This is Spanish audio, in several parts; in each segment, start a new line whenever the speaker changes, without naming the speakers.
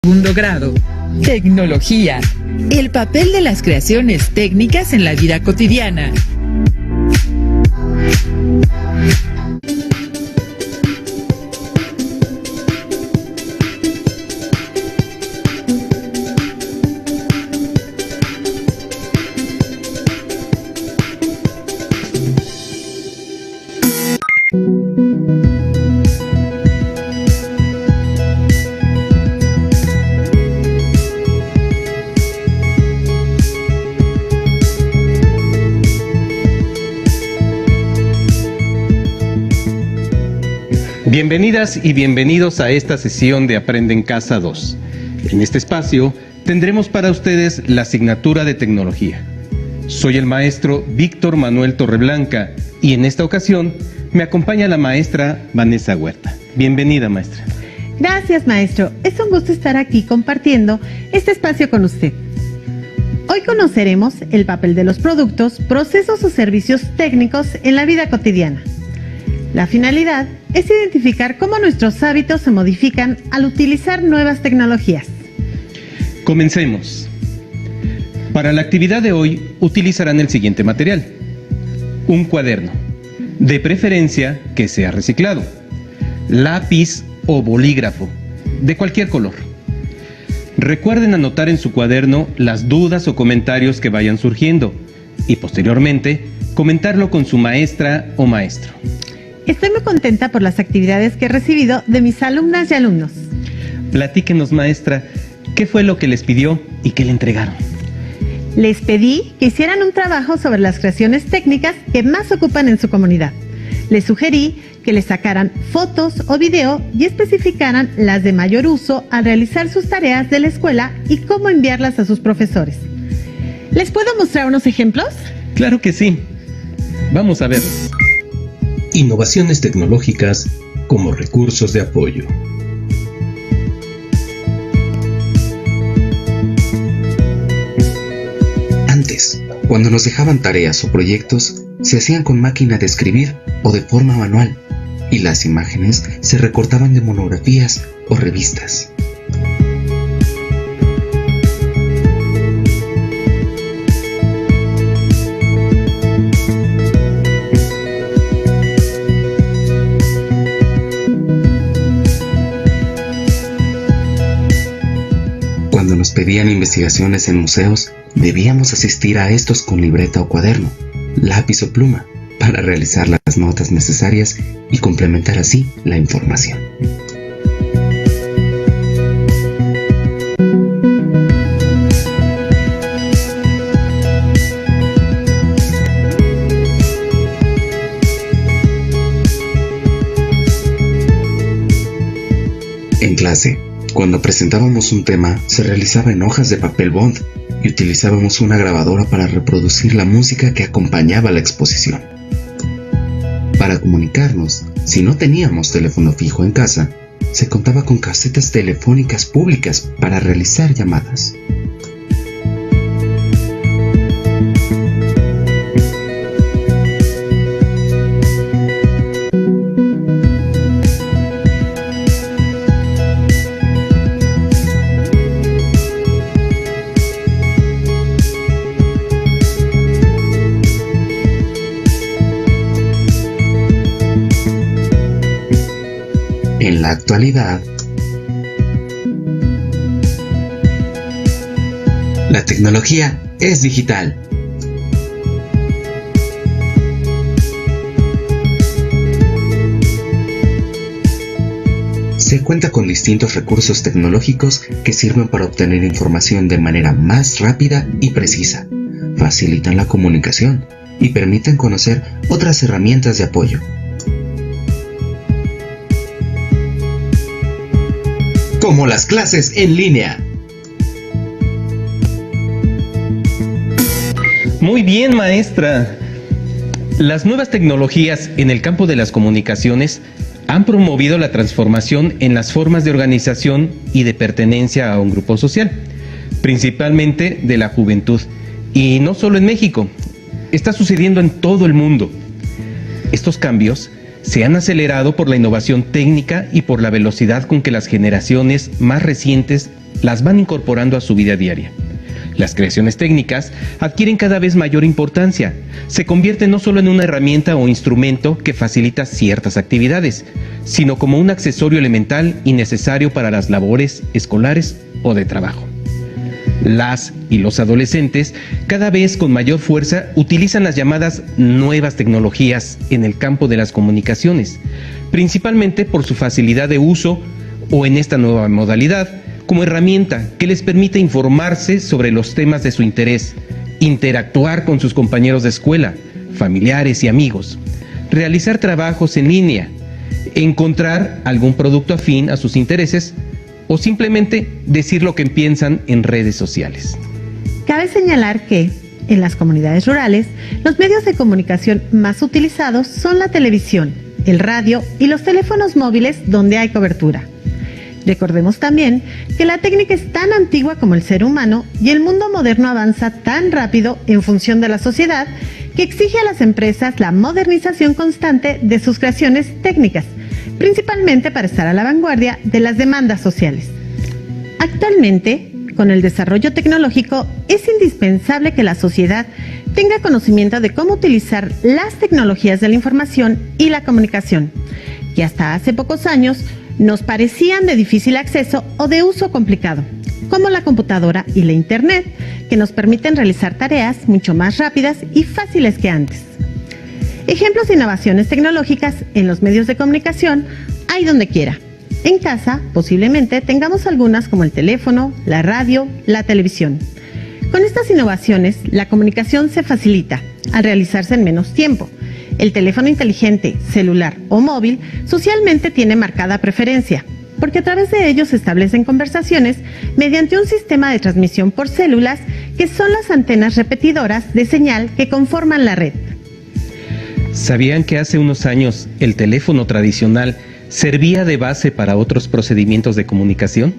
segundo grado. Tecnología. El papel de las creaciones técnicas en la vida cotidiana.
Bienvenidas y bienvenidos a esta sesión de Aprende en Casa 2. En este espacio tendremos para ustedes la asignatura de Tecnología. Soy el maestro Víctor Manuel Torreblanca y en esta ocasión me acompaña la maestra Vanessa Huerta. Bienvenida, maestra.
Gracias, maestro. Es un gusto estar aquí compartiendo este espacio con usted. Hoy conoceremos el papel de los productos, procesos o servicios técnicos en la vida cotidiana. La finalidad es identificar cómo nuestros hábitos se modifican al utilizar nuevas tecnologías.
Comencemos. Para la actividad de hoy utilizarán el siguiente material: un cuaderno, de preferencia que sea reciclado, lápiz o bolígrafo, de cualquier color. Recuerden anotar en su cuaderno las dudas o comentarios que vayan surgiendo y posteriormente comentarlo con su maestra o maestro.
Estoy muy contenta por las actividades que he recibido de mis alumnas y alumnos.
Platíquenos, maestra, ¿qué fue lo que les pidió y qué le entregaron?
Les pedí que hicieran un trabajo sobre las creaciones técnicas que más ocupan en su comunidad. Les sugerí que les sacaran fotos o video y especificaran las de mayor uso al realizar sus tareas de la escuela y cómo enviarlas a sus profesores. ¿Les puedo mostrar unos ejemplos?
Claro que sí. Vamos a ver.
Innovaciones tecnológicas como recursos de apoyo. Antes, cuando nos dejaban tareas o proyectos, se hacían con máquina de escribir o de forma manual, y las imágenes se recortaban de monografías o revistas. Cuando nos pedían investigaciones en museos, debíamos asistir a estos con libreta o cuaderno, lápiz o pluma, para realizar las notas necesarias y complementar así la información. En clase, cuando presentábamos un tema, se realizaba en hojas de papel bond y utilizábamos una grabadora para reproducir la música que acompañaba la exposición. Para comunicarnos, si no teníamos teléfono fijo en casa, se contaba con casetas telefónicas públicas para realizar llamadas. En la actualidad, la tecnología es digital. Se cuenta con distintos recursos tecnológicos que sirven para obtener información de manera más rápida y precisa, facilitan la comunicación y permiten conocer otras herramientas de apoyo. Como las clases en línea.
Muy bien, maestra. Las nuevas tecnologías en el campo de las comunicaciones han promovido la transformación en las formas de organización y de pertenencia a un grupo social, principalmente de la juventud. Y no solo en México, está sucediendo en todo el mundo. Estos cambios se han acelerado por la innovación técnica y por la velocidad con que las generaciones más recientes las van incorporando a su vida diaria. Las creaciones técnicas adquieren cada vez mayor importancia. Se convierten no solo en una herramienta o instrumento que facilita ciertas actividades, sino como un accesorio elemental y necesario para las labores escolares o de trabajo. Las y los adolescentes, cada vez con mayor fuerza, utilizan las llamadas nuevas tecnologías en el campo de las comunicaciones, principalmente por su facilidad de uso o en esta nueva modalidad, como herramienta que les permite informarse sobre los temas de su interés, interactuar con sus compañeros de escuela, familiares y amigos, realizar trabajos en línea, encontrar algún producto afín a sus intereses o simplemente decir lo que piensan en redes sociales.
Cabe señalar que, en las comunidades rurales, los medios de comunicación más utilizados son la televisión, el radio y los teléfonos móviles donde hay cobertura. Recordemos también que la técnica es tan antigua como el ser humano y el mundo moderno avanza tan rápido en función de la sociedad que exige a las empresas la modernización constante de sus creaciones técnicas, principalmente para estar a la vanguardia de las demandas sociales. Actualmente, con el desarrollo tecnológico, es indispensable que la sociedad tenga conocimiento de cómo utilizar las tecnologías de la información y la comunicación, que hasta hace pocos años nos parecían de difícil acceso o de uso complicado, como la computadora y la internet, que nos permiten realizar tareas mucho más rápidas y fáciles que antes. Ejemplos de innovaciones tecnológicas en los medios de comunicación hay donde quiera. En casa, posiblemente tengamos algunas como el teléfono, la radio, la televisión. Con estas innovaciones, la comunicación se facilita al realizarse en menos tiempo. El teléfono inteligente, celular o móvil socialmente tiene marcada preferencia, porque a través de ellos se establecen conversaciones mediante un sistema de transmisión por células que son las antenas repetidoras de señal que conforman la red.
¿Sabían que hace unos años el teléfono tradicional servía de base para otros procedimientos de comunicación?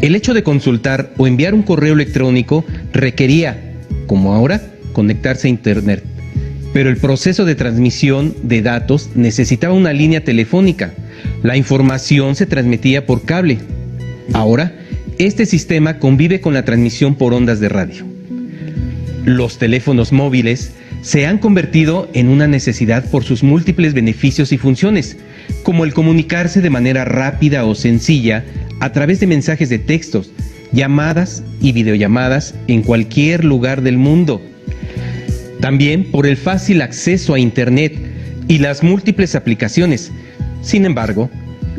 El hecho de consultar o enviar un correo electrónico requería, como ahora, conectarse a Internet. Pero el proceso de transmisión de datos necesitaba una línea telefónica. La información se transmitía por cable. Ahora, este sistema convive con la transmisión por ondas de radio. Los teléfonos móviles se han convertido en una necesidad por sus múltiples beneficios y funciones, como el comunicarse de manera rápida o sencilla a través de mensajes de textos, llamadas y videollamadas en cualquier lugar del mundo. También por el fácil acceso a Internet y las múltiples aplicaciones. Sin embargo,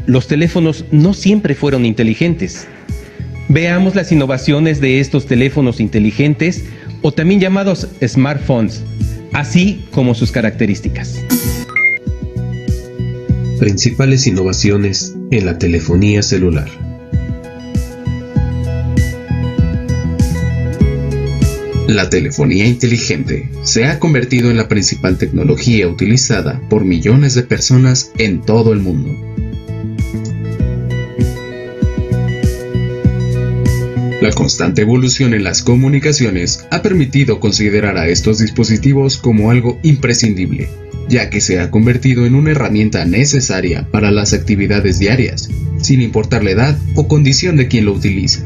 los teléfonos no siempre fueron inteligentes. Veamos las innovaciones de estos teléfonos inteligentes o también llamados smartphones, así como sus características.
Principales innovaciones en la telefonía celular. La telefonía inteligente se ha convertido en la principal tecnología utilizada por millones de personas en todo el mundo. La constante evolución en las comunicaciones ha permitido considerar a estos dispositivos como algo imprescindible, ya que se ha convertido en una herramienta necesaria para las actividades diarias, sin importar la edad o condición de quien lo utiliza.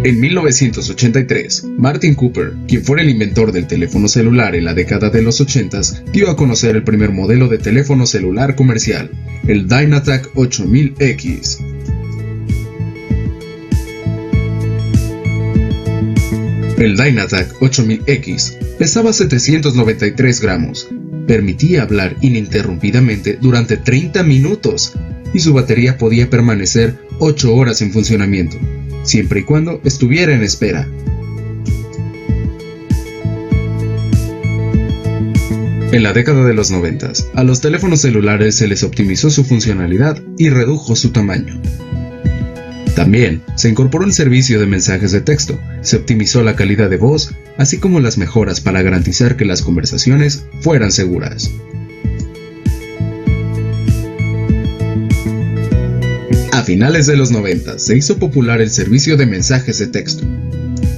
En 1983, Martin Cooper, quien fue el inventor del teléfono celular en la década de los 80s, dio a conocer el primer modelo de teléfono celular comercial, el Dynatac 8000X. El Dynatac 8000X pesaba 793 gramos, permitía hablar ininterrumpidamente durante 30 minutos y su batería podía permanecer 8 horas en funcionamiento, siempre y cuando estuviera en espera. En la década de los 90, a los teléfonos celulares se les optimizó su funcionalidad y redujo su tamaño. También se incorporó el servicio de mensajes de texto, se optimizó la calidad de voz, así como las mejoras para garantizar que las conversaciones fueran seguras. A finales de los 90 se hizo popular el servicio de mensajes de texto.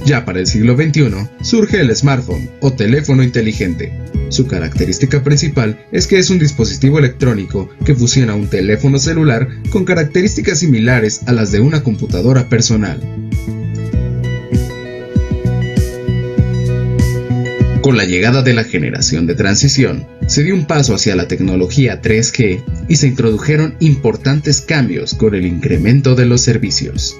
Ya para el siglo XXI, surge el smartphone o teléfono inteligente. Su característica principal es que es un dispositivo electrónico que fusiona un teléfono celular con características similares a las de una computadora personal. Con la llegada de la generación de transición, se dio un paso hacia la tecnología 3G y se introdujeron importantes cambios con el incremento de los servicios.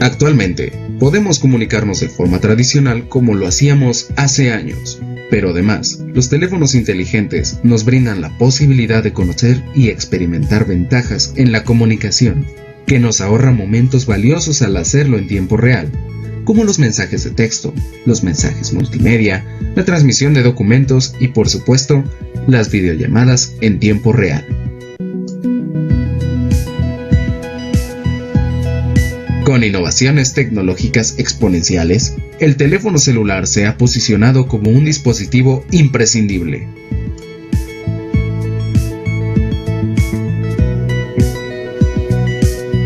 Actualmente, podemos comunicarnos de forma tradicional como lo hacíamos hace años, pero además, los teléfonos inteligentes nos brindan la posibilidad de conocer y experimentar ventajas en la comunicación, que nos ahorra momentos valiosos al hacerlo en tiempo real, como los mensajes de texto, los mensajes multimedia, la transmisión de documentos y, por supuesto, las videollamadas en tiempo real. Con innovaciones tecnológicas exponenciales, el teléfono celular se ha posicionado como un dispositivo imprescindible.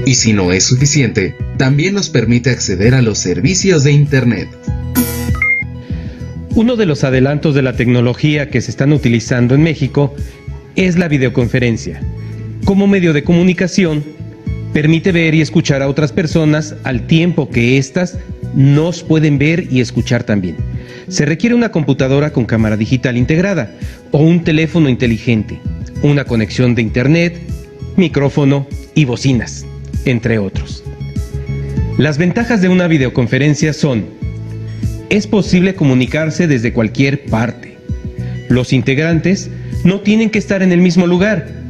Y si no es suficiente, también nos permite acceder a los servicios de Internet.
Uno de los adelantos de la tecnología que se están utilizando en México es la videoconferencia. Como medio de comunicación, permite ver y escuchar a otras personas al tiempo que éstas nos pueden ver y escuchar también. Se requiere una computadora con cámara digital integrada o un teléfono inteligente, una conexión de Internet, micrófono y bocinas, entre otros. Las ventajas de una videoconferencia son: es posible comunicarse desde cualquier parte. Los integrantes no tienen que estar en el mismo lugar.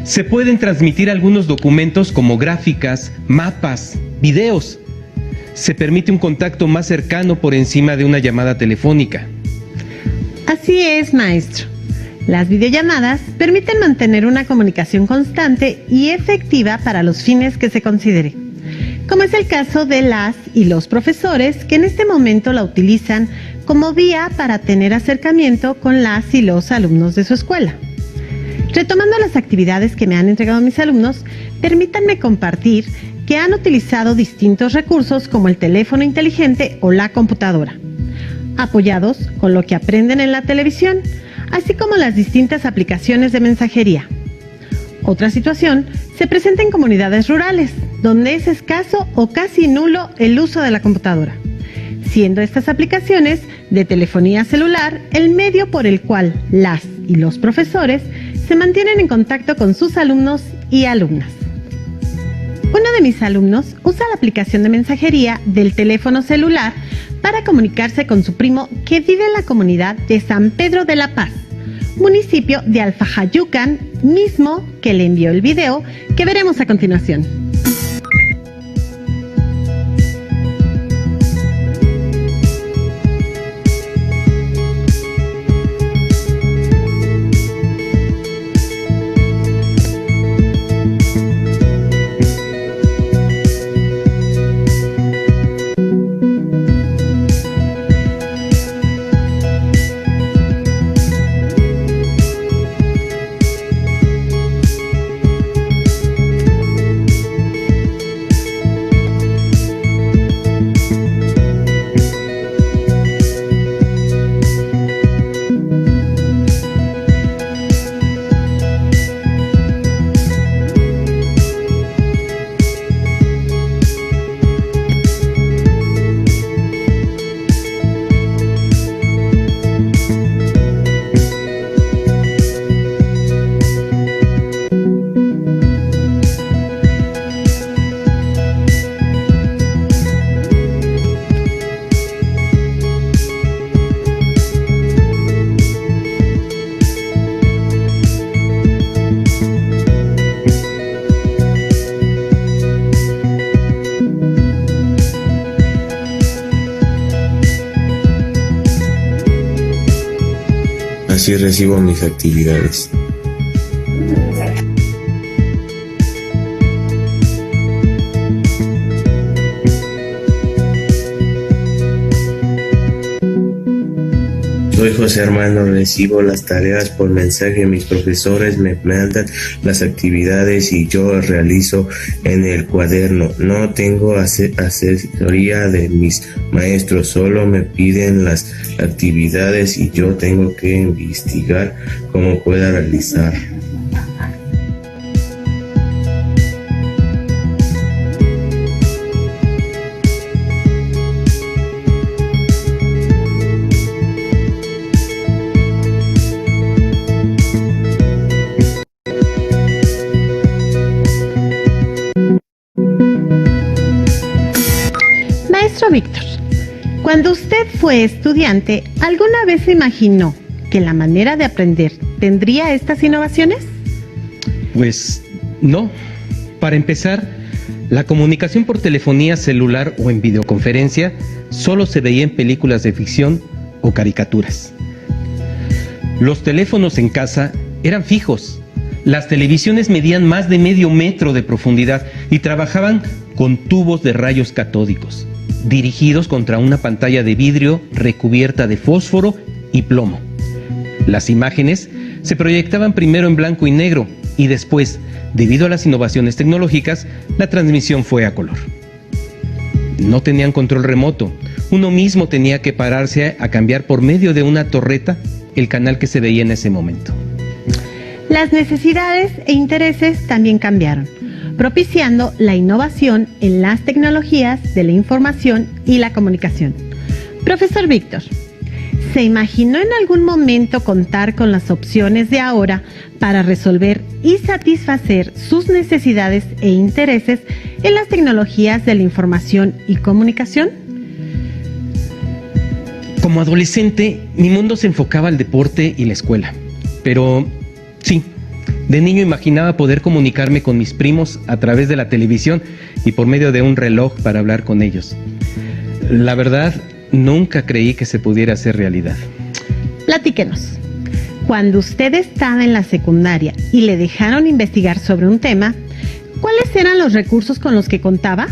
Se pueden transmitir algunos documentos como gráficas, mapas, videos. Se permite un contacto más cercano por encima de una llamada telefónica.
Así es, maestro. Las videollamadas permiten mantener una comunicación constante y efectiva para los fines que se considere, como es el caso de las y los profesores que en este momento la utilizan como vía para tener acercamiento con las y los alumnos de su escuela. Retomando las actividades que me han entregado mis alumnos, permítanme compartir que han utilizado distintos recursos como el teléfono inteligente o la computadora, apoyados con lo que aprenden en la televisión, así como las distintas aplicaciones de mensajería. Otra situación se presenta en comunidades rurales, donde es escaso o casi nulo el uso de la computadora, siendo estas aplicaciones de telefonía celular el medio por el cual las y los profesores se mantienen en contacto con sus alumnos y alumnas. Uno de mis alumnos usa la aplicación de mensajería del teléfono celular para comunicarse con su primo que vive en la comunidad de San Pedro de la Paz, municipio de Alfajayucan, mismo que le envió el video que veremos a continuación.
Así recibo mis actividades. Soy José Armando, recibo las tareas por mensaje, mis profesores me mandan las actividades y yo las realizo en el cuaderno. No tengo asesoría de mis maestros, solo me piden las actividades y yo tengo que investigar cómo pueda realizar.
Maestro Víctor, cuando usted fue estudiante, ¿alguna vez se imaginó que la manera de aprender tendría estas innovaciones?
Pues no. Para empezar, la comunicación por telefonía celular o en videoconferencia solo se veía en películas de ficción o caricaturas. Los teléfonos en casa eran fijos. Las televisiones medían más de medio metro de profundidad y trabajaban con tubos de rayos catódicos, dirigidos contra una pantalla de vidrio recubierta de fósforo y plomo. Las imágenes se proyectaban primero en blanco y negro y después, debido a las innovaciones tecnológicas, la transmisión fue a color. No tenían control remoto. Uno mismo tenía que pararse a cambiar por medio de una torreta el canal que se veía en ese momento.
Las necesidades e intereses también cambiaron, propiciando la innovación en las tecnologías de la información y la comunicación. Profesor Víctor, ¿se imaginó en algún momento contar con las opciones de ahora para resolver y satisfacer sus necesidades e intereses en las tecnologías de la información y comunicación?
Como adolescente, mi mundo se enfocaba al deporte y la escuela. Pero sí, de niño imaginaba poder comunicarme con mis primos a través de la televisión y por medio de un reloj para hablar con ellos. La verdad, nunca creí que se pudiera hacer realidad.
Platíquenos. Cuando usted estaba en la secundaria y le dejaron investigar sobre un tema, ¿cuáles eran los recursos con los que contaba?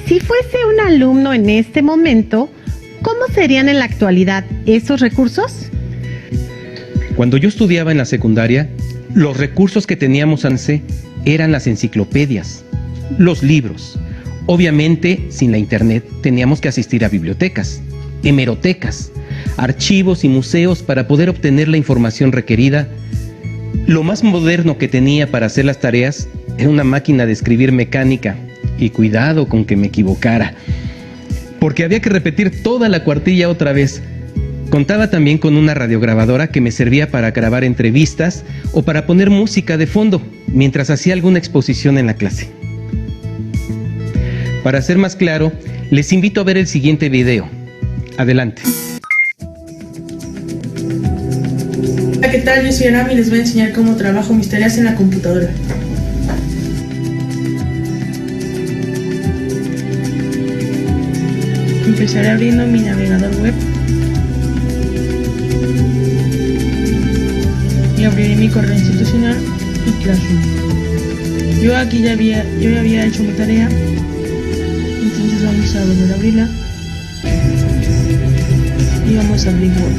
Si fuese un alumno en este momento, ¿cómo serían en la actualidad esos recursos?
Cuando yo estudiaba en la secundaria, los recursos que teníamos ANSE eran las enciclopedias, los libros. Obviamente, sin la internet, teníamos que asistir a bibliotecas, hemerotecas, archivos y museos para poder obtener la información requerida. Lo más moderno que tenía para hacer las tareas era una máquina de escribir mecánica, y cuidado con que me equivocara, porque había que repetir toda la cuartilla otra vez. Contaba también con una radiograbadora que me servía para grabar entrevistas o para poner música de fondo mientras hacía alguna exposición en la clase. Para ser más claro, les invito a ver el siguiente video. Adelante.
Hola, ¿qué tal? Yo soy Aram y les voy a enseñar cómo trabajo mis tareas en la computadora. Empezaré abriendo mi navegador web y abriré mi correo institucional y Classroom. Yo ya había hecho mi tarea, entonces vamos a volver a abrirla y vamos a abrir Word.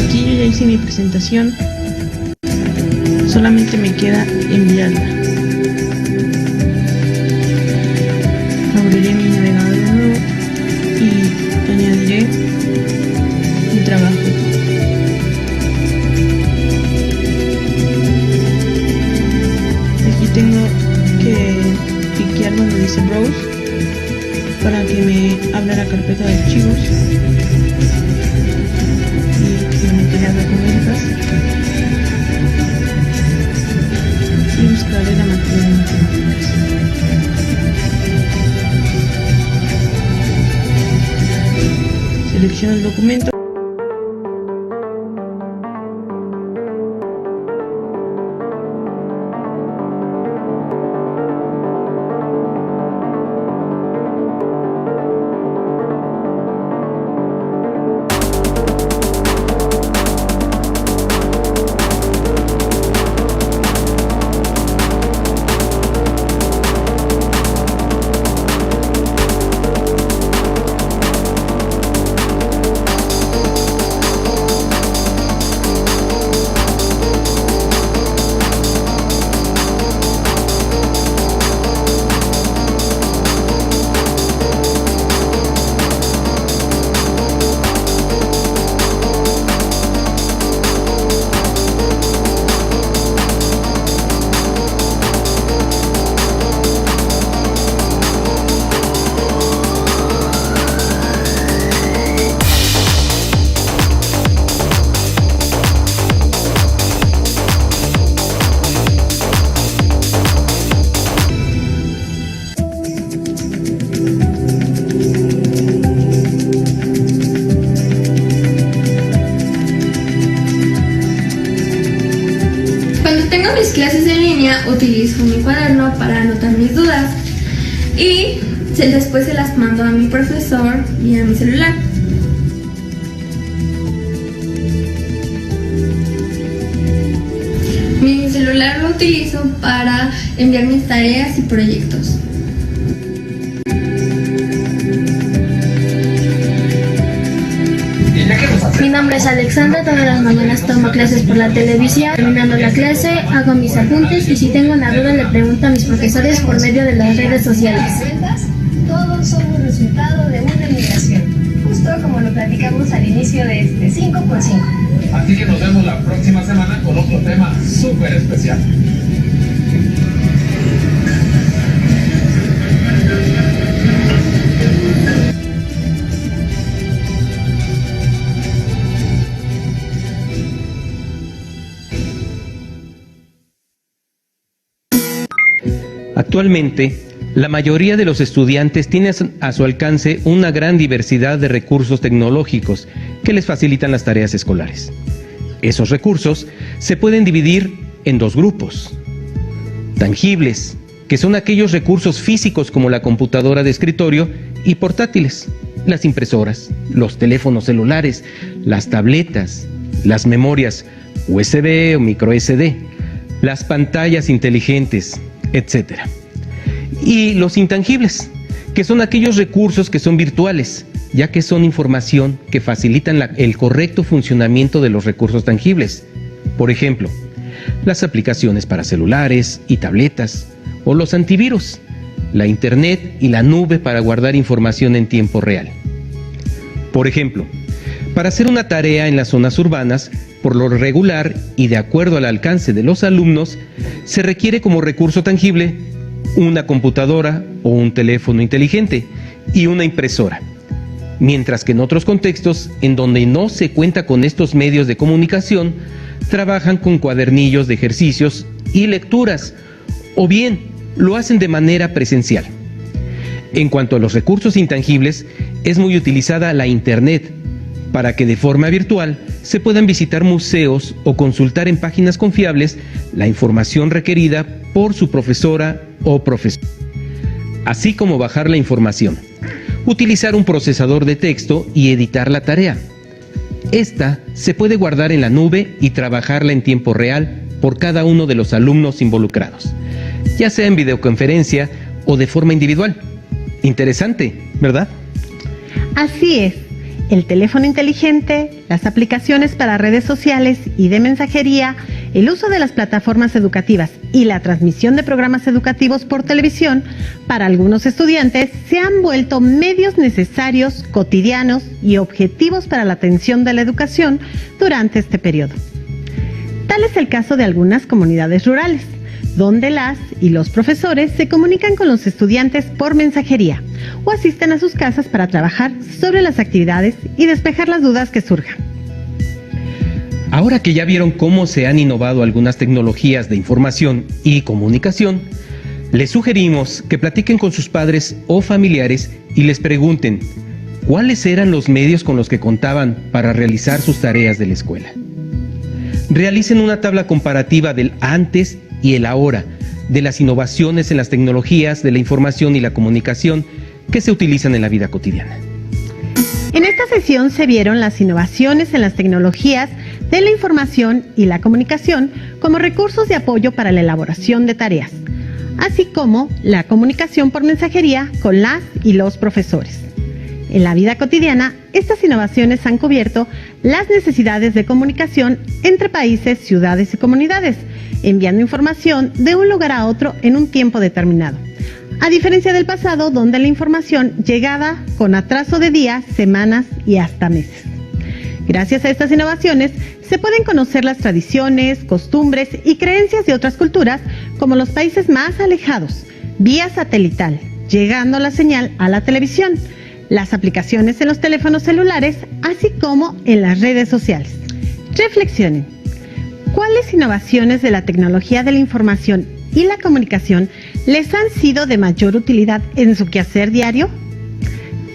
Aquí yo ya hice mi presentación, solamente me queda enviarla. Abriré mi navegador de nuevo y añadiré mi trabajo. Aquí tengo que cliquear donde dice Browse para que me abra la carpeta de archivos. Documentos y buscaré la materia de matemáticas. Selecciono el documento.
utilizo mi cuaderno para anotar mis dudas y después se las mando a mi profesor vía mi celular. Mi celular lo utilizo para enviar mis tareas y proyectos.
Mi nombre es Alexandra, todas las mañanas tomo clases por la televisión. Terminando la clase, hago mis apuntes y si tengo una duda le pregunto a mis profesores por medio de las redes sociales.
Todos somos resultado de una migración, justo como lo platicamos al inicio de este 5x5.
Así que nos vemos la próxima semana con otro tema súper especial.
Actualmente, la mayoría de los estudiantes tienen a su alcance una gran diversidad de recursos tecnológicos que les facilitan las tareas escolares. Esos recursos se pueden dividir en dos grupos. Tangibles, que son aquellos recursos físicos como la computadora de escritorio, y portátiles, las impresoras, los teléfonos celulares, las tabletas, las memorias USB o micro SD, las pantallas inteligentes, etc. Y los intangibles, que son aquellos recursos que son virtuales, ya que son información que facilitan el correcto funcionamiento de los recursos tangibles. Por ejemplo, las aplicaciones para celulares y tabletas, o los antivirus, la internet y la nube para guardar información en tiempo real. Por ejemplo, para hacer una tarea en las zonas urbanas, por lo regular y de acuerdo al alcance de los alumnos, se requiere como recurso tangible una computadora o un teléfono inteligente y una impresora. Mientras que en otros contextos, en donde no se cuenta con estos medios de comunicación, trabajan con cuadernillos de ejercicios y lecturas, o bien lo hacen de manera presencial. En cuanto a los recursos intangibles, es muy utilizada la Internet, para que de forma virtual se puedan visitar museos o consultar en páginas confiables la información requerida por su profesora o profesor, así como bajar la información, utilizar un procesador de texto y editar la tarea. Esta se puede guardar en la nube y trabajarla en tiempo real por cada uno de los alumnos involucrados, ya sea en videoconferencia o de forma individual. Interesante, ¿verdad?
Así es. El teléfono inteligente, las aplicaciones para redes sociales y de mensajería, el uso de las plataformas educativas y la transmisión de programas educativos por televisión, para algunos estudiantes se han vuelto medios necesarios, cotidianos y objetivos para la atención de la educación durante este periodo. Tal es el caso de algunas comunidades rurales, donde las y los profesores se comunican con los estudiantes por mensajería o asisten a sus casas para trabajar sobre las actividades y despejar las dudas que surjan.
Ahora que ya vieron cómo se han innovado algunas tecnologías de información y comunicación, les sugerimos que platiquen con sus padres o familiares y les pregunten cuáles eran los medios con los que contaban para realizar sus tareas de la escuela. Realicen una tabla comparativa del antes y el ahora, de las innovaciones en las tecnologías de la información y la comunicación que se utilizan en la vida cotidiana.
En esta sesión se vieron las innovaciones en las tecnologías de la información y la comunicación como recursos de apoyo para la elaboración de tareas, así como la comunicación por mensajería con las y los profesores. En la vida cotidiana, estas innovaciones han cubierto las necesidades de comunicación entre países, ciudades y comunidades, enviando información de un lugar a otro en un tiempo determinado, a diferencia del pasado, donde la información llegaba con atraso de días, semanas y hasta meses. Gracias a estas innovaciones, se pueden conocer las tradiciones, costumbres y creencias de otras culturas, como los países más alejados, vía satelital, llegando la señal a la televisión, las aplicaciones en los teléfonos celulares, así como en las redes sociales. Reflexionen. ¿Cuáles innovaciones de la tecnología de la información y la comunicación les han sido de mayor utilidad en su quehacer diario?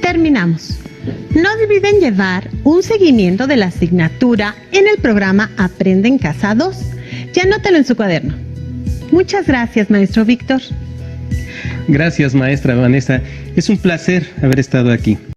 Terminamos. No olviden llevar un seguimiento de la asignatura en el programa Aprende en Casa 2. Ya anótelo en su cuaderno. Muchas gracias, maestro Víctor.
Gracias, maestra Vanessa. Es un placer haber estado aquí.